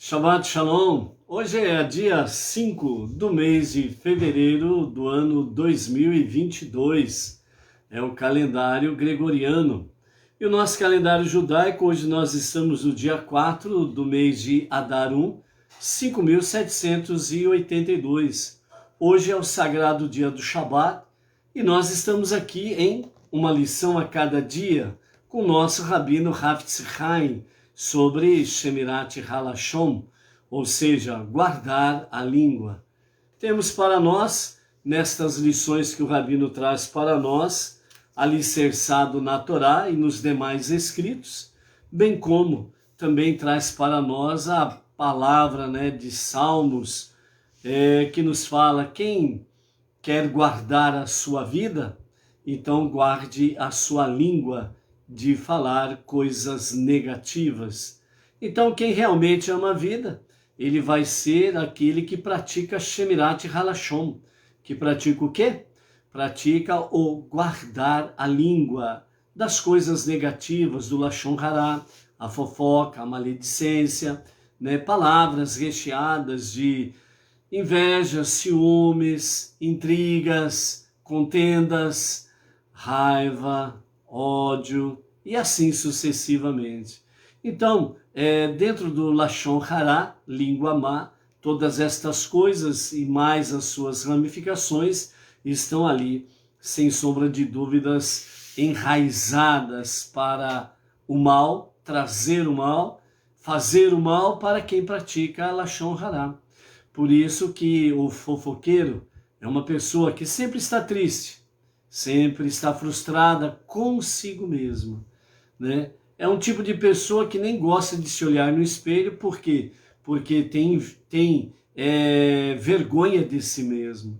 Shabbat Shalom. Hoje é dia 5 do mês de fevereiro do ano 2022. É o calendário gregoriano. E o nosso calendário judaico, hoje nós estamos no dia 4 do mês de Adar 5.782. Hoje é o sagrado dia do Shabat e nós estamos aqui em uma lição a cada dia com o nosso rabino Hafetz Haim, sobre Shemirat Halashon, ou seja, guardar a língua. Temos para nós, nestas lições que o Rabino traz para nós, alicerçado na Torá e nos demais escritos, bem como também traz para nós a palavra de Salmos, que nos fala: quem quer guardar a sua vida, então guarde a sua língua de falar coisas negativas. Então, quem realmente ama a vida, ele vai ser aquele que pratica Shemirat Halashon, que pratica o quê? Pratica o guardar a língua das coisas negativas, do Lashon Hará, a fofoca, a maledicência, palavras recheadas de inveja, ciúmes, intrigas, contendas, raiva, ódio e assim sucessivamente. Então, dentro do Lashon Hará, língua má, todas estas coisas e mais as suas ramificações estão ali, sem sombra de dúvidas, enraizadas para o mal, trazer o mal, fazer o mal para quem pratica Lashon Hará. Por isso que o fofoqueiro é uma pessoa que sempre está triste, sempre está frustrada consigo mesma, É um tipo de pessoa que nem gosta de se olhar no espelho. Por quê? Porque tem vergonha de si mesmo.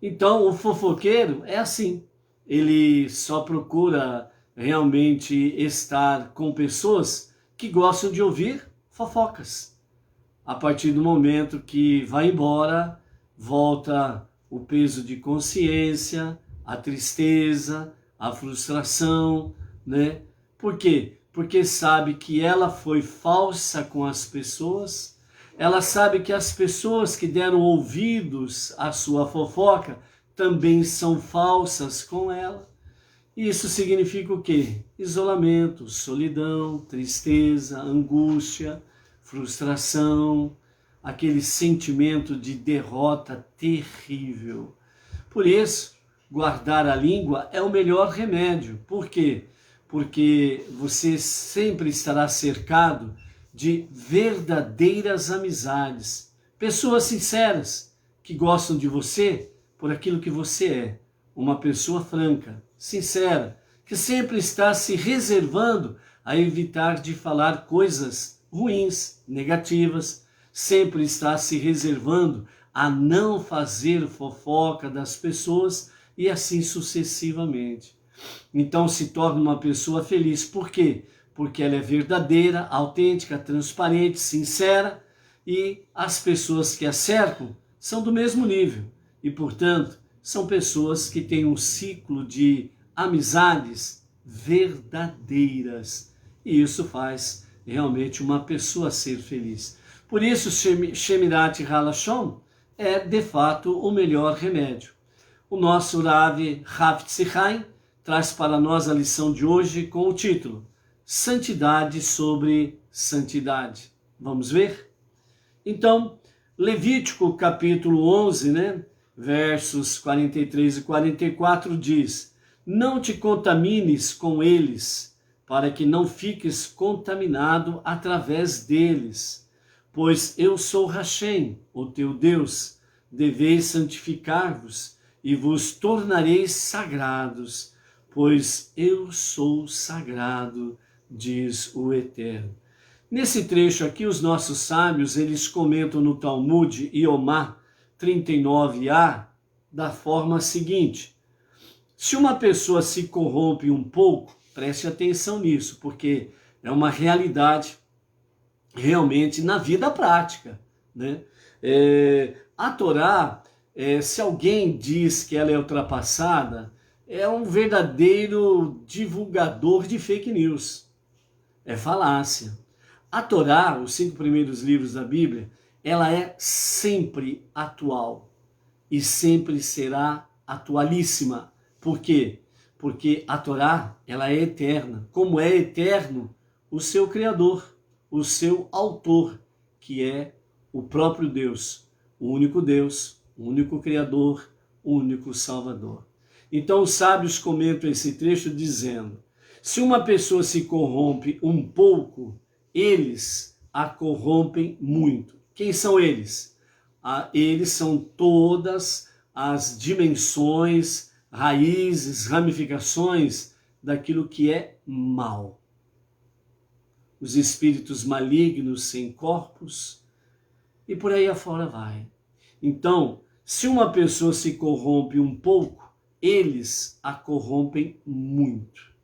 Então, o fofoqueiro é assim. Ele só procura realmente estar com pessoas que gostam de ouvir fofocas. A partir do momento que vai embora, volta o peso de consciência, a tristeza, a frustração, Por quê? Porque sabe que ela foi falsa com as pessoas, ela sabe que as pessoas que deram ouvidos à sua fofoca também são falsas com ela. Isso significa o quê? Isolamento, solidão, tristeza, angústia, frustração, aquele sentimento de derrota terrível. Por isso, guardar a língua é o melhor remédio. Por quê? Porque você sempre estará cercado de verdadeiras amizades, pessoas sinceras que gostam de você por aquilo que você é, uma pessoa franca, sincera, que sempre está se reservando a evitar de falar coisas ruins, negativas, sempre está se reservando a não fazer fofoca das pessoas e assim sucessivamente. Então se torna uma pessoa feliz. Por quê? Porque ela é verdadeira, autêntica, transparente, sincera, e as pessoas que a cercam são do mesmo nível. E, portanto, são pessoas que têm um ciclo de amizades verdadeiras. E isso faz realmente uma pessoa ser feliz. Por isso, Shemirat Halashon é, de fato, o melhor remédio. O nosso Rav Hafetz Haim traz para nós a lição de hoje com o título Santidade sobre Santidade. Vamos ver? Então, Levítico capítulo 11, versos 43 e 44 diz: não te contamines com eles, para que não fiques contaminado através deles. Pois eu sou Hashem, o teu Deus, deveis santificar-vos e vos tornareis sagrados, pois eu sou sagrado, diz o Eterno. Nesse trecho aqui, os nossos sábios, eles comentam no Talmud Yomá 39a da forma seguinte: se uma pessoa se corrompe um pouco, preste atenção nisso, porque é uma realidade realmente na vida prática, a Torá, se alguém diz que ela é ultrapassada, é um verdadeiro divulgador de fake news. É falácia. A Torá, os 5 primeiros livros da Bíblia, ela é sempre atual e sempre será atualíssima. Por quê? Porque a Torá, ela é eterna, como é eterno o seu Criador, o seu autor, que é o próprio Deus, o único Criador, o único Salvador. Então os sábios comentam esse trecho dizendo: se uma pessoa se corrompe um pouco, eles a corrompem muito. Quem são eles? Eles são todas as dimensões, raízes, ramificações daquilo que é mal. Os espíritos malignos sem corpos e por aí afora vai. Então, se uma pessoa se corrompe um pouco, eles a corrompem muito.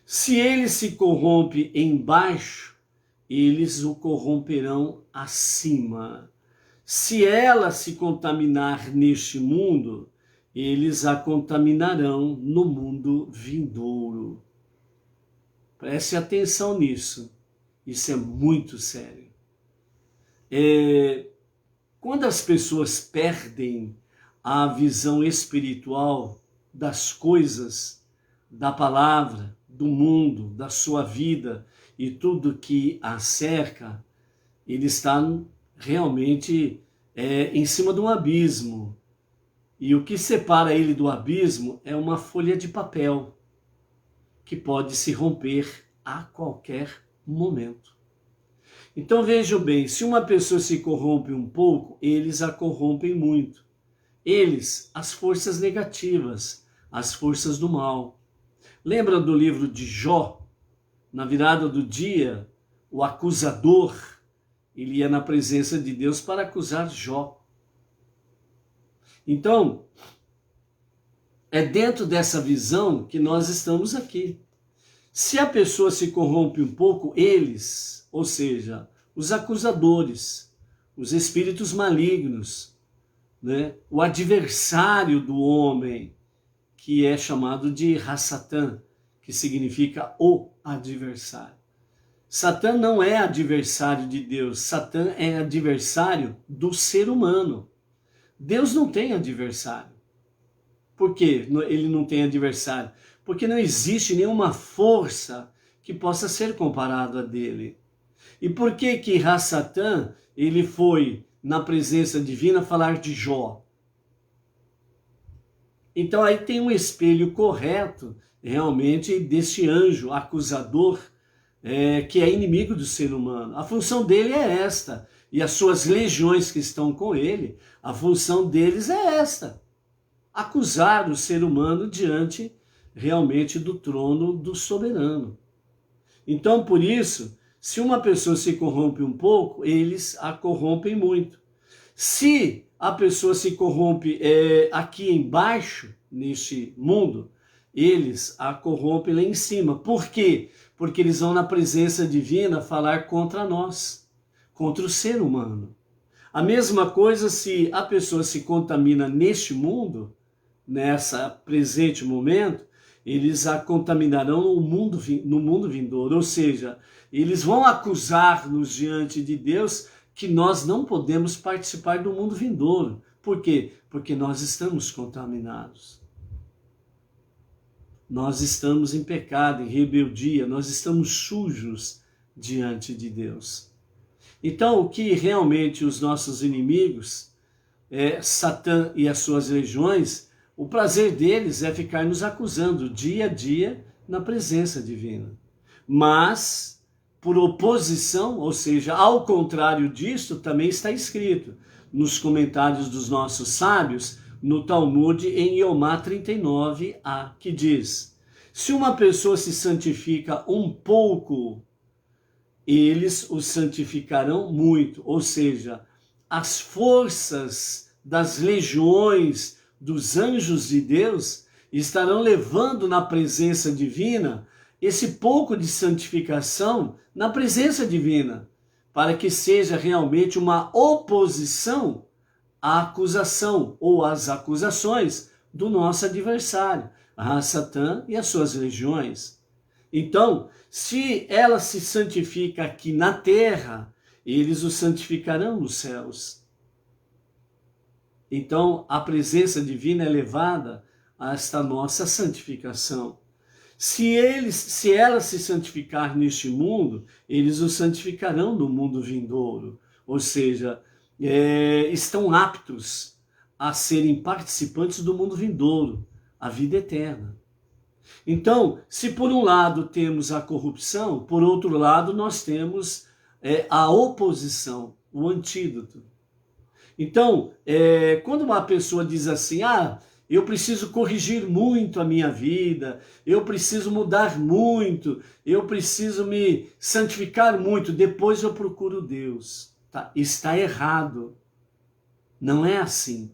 Se ele se corrompe embaixo, eles o corromperão acima. Se ela se contaminar neste mundo, eles a contaminarão no mundo vindouro. Preste atenção nisso. Isso é muito sério. Quando as pessoas perdem a visão espiritual das coisas, da palavra, do mundo, da sua vida e tudo que a cerca, ele está realmente em cima de um abismo. E o que separa ele do abismo é uma folha de papel que pode se romper a qualquer momento. Então vejam bem, se uma pessoa se corrompe um pouco, eles a corrompem muito. Eles, as forças negativas, as forças do mal. Lembra do livro de Jó? Na virada do dia, o acusador, ele ia na presença de Deus para acusar Jó. Então, é dentro dessa visão que nós estamos aqui. Se a pessoa se corrompe um pouco, eles, ou seja, os acusadores, os espíritos malignos, né? O adversário do homem, que é chamado de Satã, que significa o adversário. Satã não é adversário de Deus, Satã é adversário do ser humano. Deus não tem adversário. Por que ele não tem adversário? Porque não existe nenhuma força que possa ser comparada a dele. E por que Satã, ele foi na presença divina falar de Jó? Então aí tem um espelho correto, realmente, deste anjo acusador, que é inimigo do ser humano. A função dele é esta, e as suas legiões que estão com ele, a função deles é esta: acusar o ser humano diante realmente do trono do soberano. Então, por isso, se uma pessoa se corrompe um pouco, eles a corrompem muito. Se a pessoa se corrompe aqui embaixo, neste mundo, eles a corrompem lá em cima. Por quê? Porque eles vão na presença divina falar contra nós, contra o ser humano. A mesma coisa se a pessoa se contamina neste mundo, nessa presente momento, eles a contaminarão no mundo vindouro, ou seja, eles vão acusar-nos diante de Deus que nós não podemos participar do mundo vindouro. Por quê? Porque nós estamos contaminados. Nós estamos em pecado, em rebeldia, nós estamos sujos diante de Deus. Então, o que realmente os nossos inimigos, Satã e as suas legiões, o prazer deles é ficar nos acusando dia a dia na presença divina. Mas, por oposição, ou seja, ao contrário disto, também está escrito nos comentários dos nossos sábios, no Talmud, em Yomá 39a, que diz: se uma pessoa se santifica um pouco, eles o santificarão muito. Ou seja, as forças das legiões dos anjos de Deus estarão levando na presença divina esse pouco de santificação na presença divina, para que seja realmente uma oposição à acusação ou às acusações do nosso adversário, Satã e as suas legiões. Então, se ela se santifica aqui na terra, eles o santificarão nos céus. Então, a presença divina é levada a esta nossa santificação. Se ela se santificar neste mundo, eles o santificarão no mundo vindouro. Ou seja, estão aptos a serem participantes do mundo vindouro, a vida eterna. Então, se por um lado temos a corrupção, por outro lado nós temos a oposição, o antídoto. Então, quando uma pessoa diz assim, eu preciso corrigir muito a minha vida, eu preciso mudar muito, eu preciso me santificar muito, depois eu procuro Deus. Tá? Está errado. Não é assim.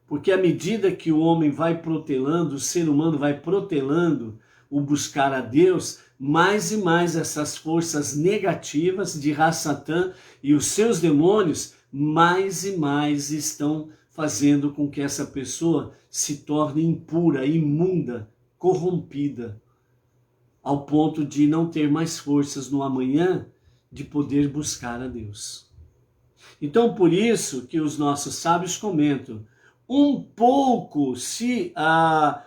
Porque à medida que o homem vai protelando, o ser humano vai protelando o buscar a Deus, mais e mais essas forças negativas de Ra-Satã e os seus demônios, mais e mais estão fazendo com que essa pessoa se torne impura, imunda, corrompida, ao ponto de não ter mais forças no amanhã de poder buscar a Deus. Então, por isso que os nossos sábios comentam, um pouco, se a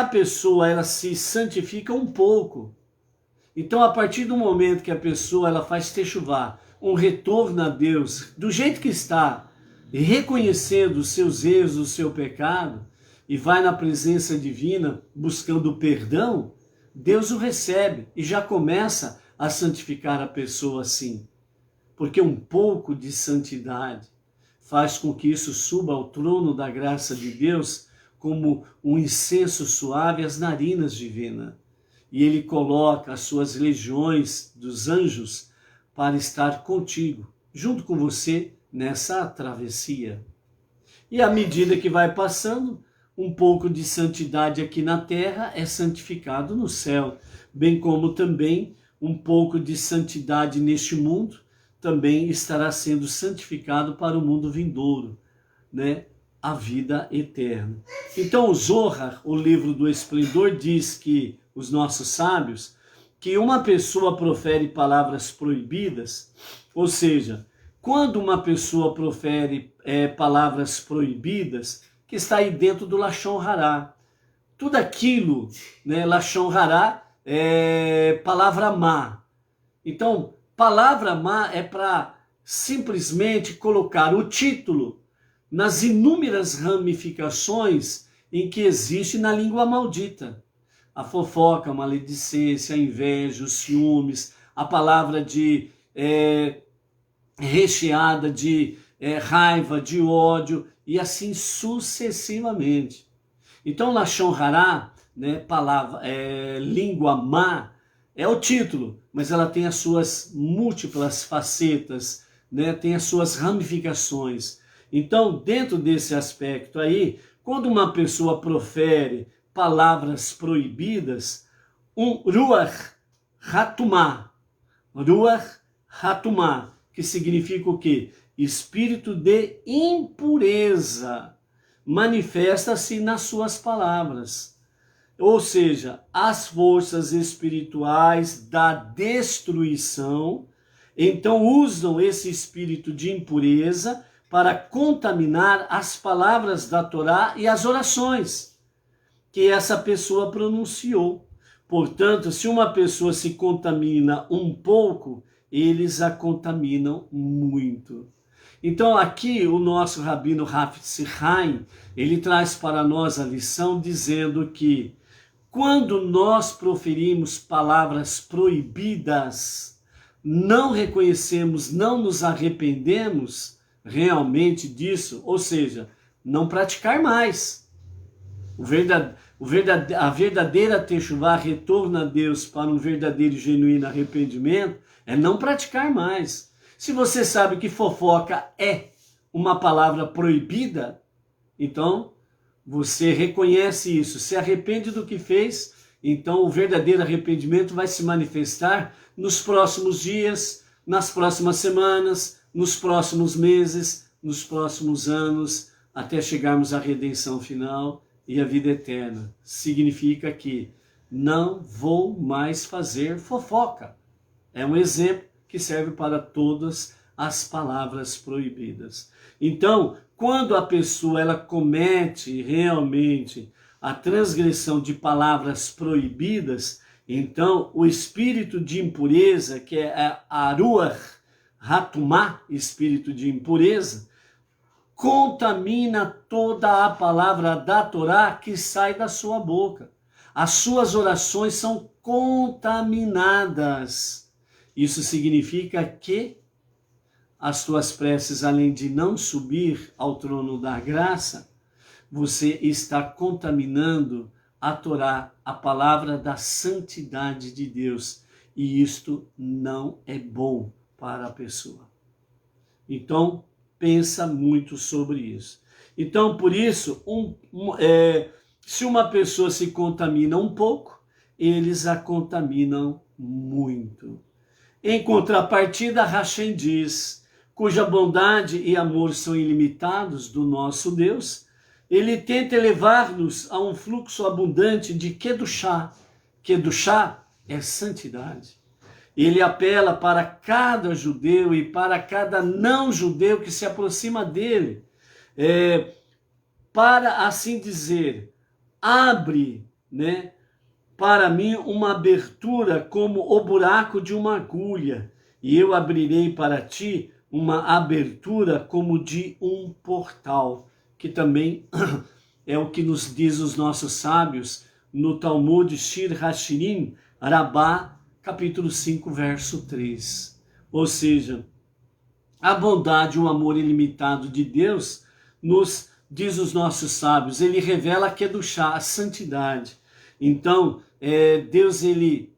pessoa ela se santifica um pouco, então a partir do momento que a pessoa ela faz techuvá, um retorno a Deus, do jeito que está, reconhecendo os seus erros, o seu pecado, e vai na presença divina buscando perdão, Deus o recebe e já começa a santificar a pessoa assim. Porque um pouco de santidade faz com que isso suba ao trono da graça de Deus como um incenso suave às narinas divinas. E ele coloca as suas legiões dos anjos para estar contigo, junto com você, nessa travessia. E à medida que vai passando, um pouco de santidade aqui na terra é santificado no céu, bem como também um pouco de santidade neste mundo também estará sendo santificado para o mundo vindouro, né? A vida eterna. Então o Zohar, o livro do esplendor, diz que os nossos sábios, que uma pessoa profere palavras proibidas, ou seja, quando uma pessoa profere palavras proibidas, que está aí dentro do Lashon Hará, tudo aquilo, né, Lashon Hará é palavra má. Então, palavra má é para simplesmente colocar o título nas inúmeras ramificações em que existe na língua maldita. A fofoca, a maledicência, a inveja, os ciúmes, a palavra de recheada de raiva, de ódio e assim sucessivamente. Então, Lashon Hará, né, palavra, língua má, é o título, mas ela tem as suas múltiplas facetas, né? Tem as suas ramificações. Então, dentro desse aspecto aí, quando uma pessoa profere palavras proibidas, um Ruach Hatumá, que significa o quê? Espírito de impureza, manifesta-se nas suas palavras. Ou seja, as forças espirituais da destruição, então usam esse espírito de impureza para contaminar as palavras da Torá e as orações que essa pessoa pronunciou. Portanto, se uma pessoa se contamina um pouco, eles a contaminam muito. Então aqui o nosso Rabino Hafetz Haim, ele traz para nós a lição dizendo que quando nós proferimos palavras proibidas, não reconhecemos, não nos arrependemos realmente disso, ou seja, não praticar mais. A verdadeira techuvá, retorno a Deus para um verdadeiro e genuíno arrependimento, é não praticar mais. Se você sabe que fofoca é uma palavra proibida, então você reconhece isso, se arrepende do que fez, então o verdadeiro arrependimento vai se manifestar nos próximos dias, nas próximas semanas, nos próximos meses, nos próximos anos, até chegarmos à redenção final e à vida eterna. Significa que não vou mais fazer fofoca. É um exemplo que serve para todas as palavras proibidas. Então, quando a pessoa ela comete realmente a transgressão de palavras proibidas, então o espírito de impureza, que é a Ruach Hatumá, espírito de impureza, contamina toda a palavra da Torá que sai da sua boca. As suas orações são contaminadas. Isso significa que as tuas preces, além de não subir ao trono da graça, você está contaminando a Torá, a palavra da santidade de Deus. E isto não é bom para a pessoa. Então, pensa muito sobre isso. Então, por isso, se uma pessoa se contamina um pouco, eles a contaminam muito. Em contrapartida, Hashem diz, cuja bondade e amor são ilimitados do nosso Deus, ele tenta elevar-nos a um fluxo abundante de Kedushá. Kedushá é santidade. Ele apela para cada judeu e para cada não-judeu que se aproxima dele, para assim dizer, abre, para mim uma abertura como o buraco de uma agulha, e eu abrirei para ti uma abertura como de um portal, que também é o que nos diz os nossos sábios no Talmud Shir Hashirim, Rabá, capítulo 5, verso 3. Ou seja, a bondade e o amor ilimitado de Deus, nos diz os nossos sábios, ele revela a Kedushá, a santidade. Então, Deus ele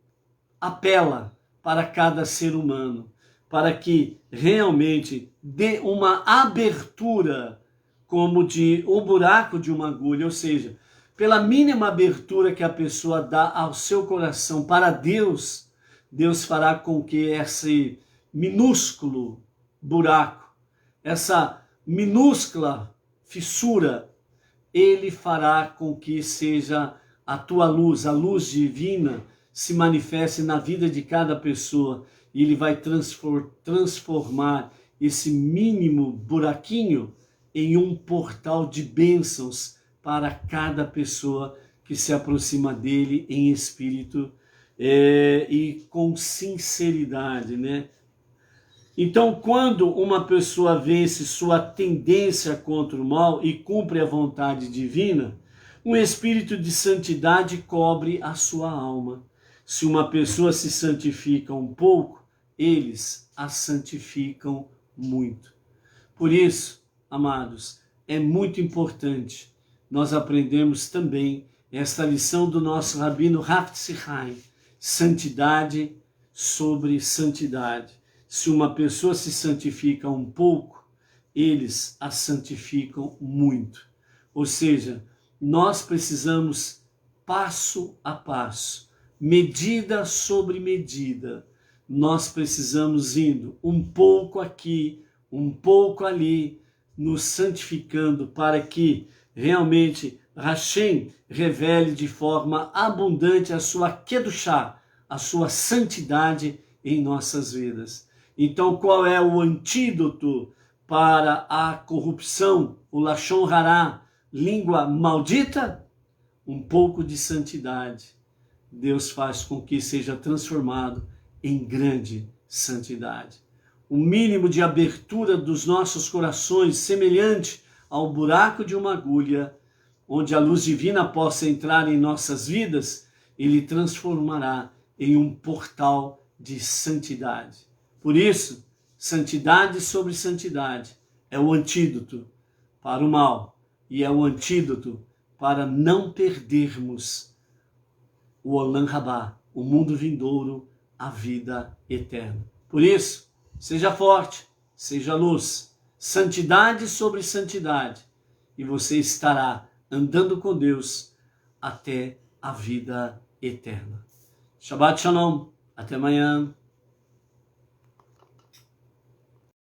apela para cada ser humano, para que realmente dê uma abertura como de um buraco de uma agulha, ou seja, pela mínima abertura que a pessoa dá ao seu coração para Deus, Deus fará com que esse minúsculo buraco, essa minúscula fissura, ele fará com que seja a tua luz, a luz divina, se manifeste na vida de cada pessoa e ele vai transformar esse mínimo buraquinho em um portal de bênçãos para cada pessoa que se aproxima dele em espírito e com sinceridade, Então, quando uma pessoa vence sua tendência contra o mal e cumpre a vontade divina, um espírito de santidade cobre a sua alma. Se uma pessoa se santifica um pouco, eles a santificam muito. Por isso, amados, é muito importante nós aprendemos também esta lição do nosso Rabino Hafetz Haim, santidade sobre santidade. Se uma pessoa se santifica um pouco, eles a santificam muito. Ou seja, nós precisamos passo a passo, medida sobre medida, nós precisamos indo um pouco aqui, um pouco ali, nos santificando para que realmente Hashem revele de forma abundante a sua Kedushá, a sua santidade em nossas vidas. Então, qual é o antídoto para a corrupção, o Lashon Hará, língua maldita? Um pouco de santidade. Deus faz com que seja transformado em grande santidade. O mínimo de abertura dos nossos corações, semelhante ao buraco de uma agulha, onde a luz divina possa entrar em nossas vidas, ele transformará em um portal de santidade. Por isso, santidade sobre santidade é o antídoto para o mal e é o antídoto para não perdermos o Olam Rabá, o mundo vindouro, a vida eterna. Por isso, seja forte, seja luz, santidade sobre santidade, e você estará andando com Deus até a vida eterna. Shabbat Shalom, até amanhã.